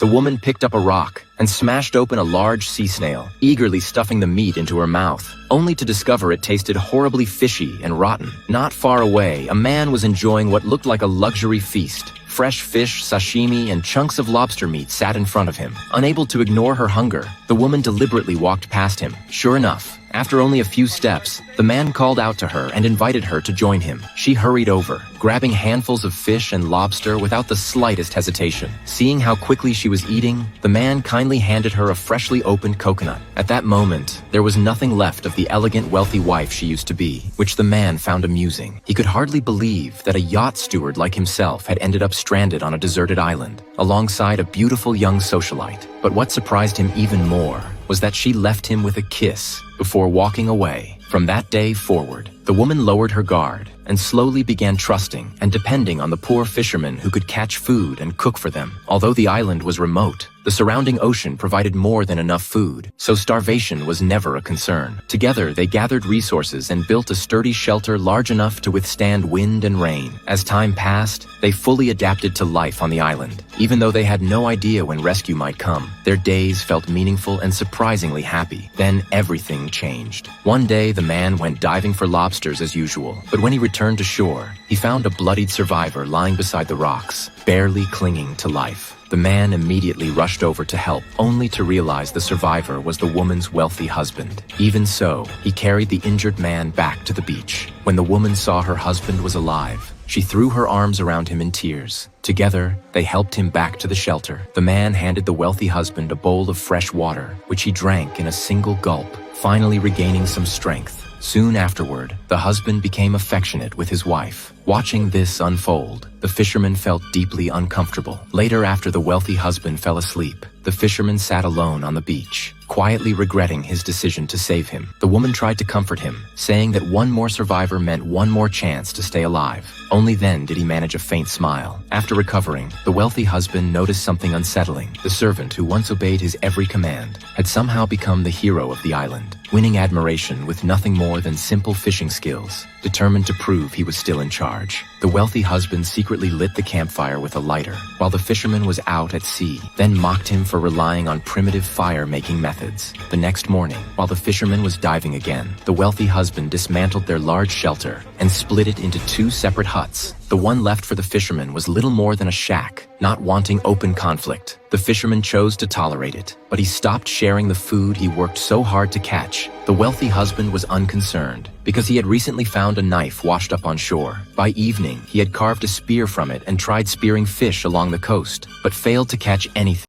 The woman picked up a rock and smashed open a large sea snail, eagerly stuffing the meat into her mouth, only to discover it tasted horribly fishy and rotten. Not far away, a man was enjoying what looked like a luxury feast. Fresh fish, sashimi, and chunks of lobster meat sat in front of him. Unable to ignore her hunger, the woman deliberately walked past him. Sure enough, after only a few steps, the man called out to her and invited her to join him. She hurried over, grabbing handfuls of fish and lobster without the slightest hesitation. Seeing how quickly she was eating, the man kindly handed her a freshly opened coconut. At that moment, there was nothing left of the elegant, wealthy wife she used to be, which the man found amusing. He could hardly believe that a yacht steward like himself had ended up stranded on a deserted island, alongside a beautiful young socialite. But what surprised him even more was that she left him with a kiss before walking away. From that day forward, the woman lowered her guard and slowly began trusting and depending on the poor fishermen who could catch food and cook for them. Although the island was remote, the surrounding ocean provided more than enough food, so starvation was never a concern. Together, they gathered resources and built a sturdy shelter large enough to withstand wind and rain. As time passed, they fully adapted to life on the island. Even though they had no idea when rescue might come, their days felt meaningful and surprisingly happy. Then everything changed. One day, the man went diving for lobsters as usual, but when he returned to shore, he found a bloodied survivor lying beside the rocks, barely clinging to life. The man immediately rushed over to help, only to realize the survivor was the woman's wealthy husband. Even so, he carried the injured man back to the beach. When the woman saw her husband was alive, she threw her arms around him in tears. Together, they helped him back to the shelter. The man handed the wealthy husband a bowl of fresh water, which he drank in a single gulp, finally regaining some strength. Soon afterward, the husband became affectionate with his wife. Watching this unfold, the fisherman felt deeply uncomfortable. Later, after the wealthy husband fell asleep, the fisherman sat alone on the beach, quietly regretting his decision to save him. The woman tried to comfort him, saying that one more survivor meant one more chance to stay alive. Only then did he manage a faint smile. After recovering, the wealthy husband noticed something unsettling. The servant who once obeyed his every command had somehow become the hero of the island, winning admiration with nothing more than simple fishing skills. Determined to prove he was still in charge, the wealthy husband secretly lit the campfire with a lighter, while the fisherman was out at sea, then mocked him for relying on primitive fire-making methods. The next morning, while the fisherman was diving again, the wealthy husband dismantled their large shelter and split it into two separate huts. The one left for the fisherman was little more than a shack. Not wanting open conflict, the fisherman chose to tolerate it, but he stopped sharing the food he worked so hard to catch. The wealthy husband was unconcerned, because he had recently found a knife washed up on shore. By evening, he had carved a spear from it and tried spearing fish along the coast, but failed to catch anything.